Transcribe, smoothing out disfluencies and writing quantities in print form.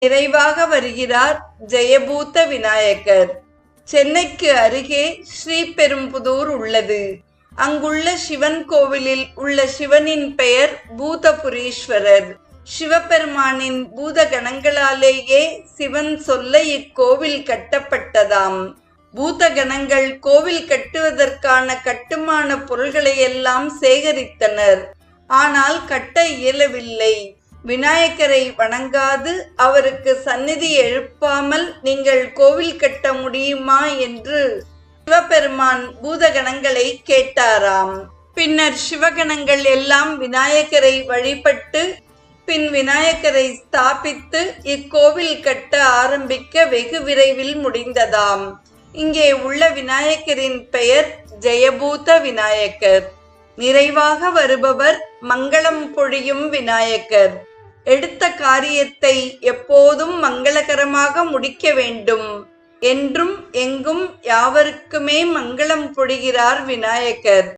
நிறைவாக வருகிறார் ஜெயபூத விநாயகர். சென்னைக்கு அருகே ஸ்ரீபெரும்புதூர் உள்ளது. அங்குள்ள சிவன் கோவிலில் உள்ள சிவனின் பெயர் பூதபுரீஸ்வரர். சிவபெருமானின் பூத கணங்களாலேயே சிவன் சொல்ல இக்கோவில் கட்டப்பட்டதாம். பூத கணங்கள் கோவில் கட்டுவதற்கான கட்டுமான பொருள்களை எல்லாம் சேகரித்தனர். ஆனால் கட்ட இயலவில்லை. விநாயகரை வணங்காது அவருக்கு சந்நிதி எழுப்பாமல் நீங்கள் கோவில் கட்ட முடியுமா என்று சிவபெருமான் பூதகணங்களை கேட்டாராம். பின்னர் சிவகணங்கள் எல்லாம் விநாயகரை வழிபட்டு பின் விநாயகரை ஸ்தாபித்து இக்கோவில் கட்ட ஆரம்பிக்க வெகு விரைவில் முடிந்ததாம். இங்கே உள்ள விநாயகரின் பெயர் ஜெயபூத விநாயகர். நிறைவாக வருபவர் மங்களம் பொழியும் விநாயகர். எடுத்த காரியத்தை எப்போதும் மங்களகரமாக முடிக்க வேண்டும். என்றும் எங்கும் யாவருக்குமே மங்களம் பொழிகிறார் விநாயகர்.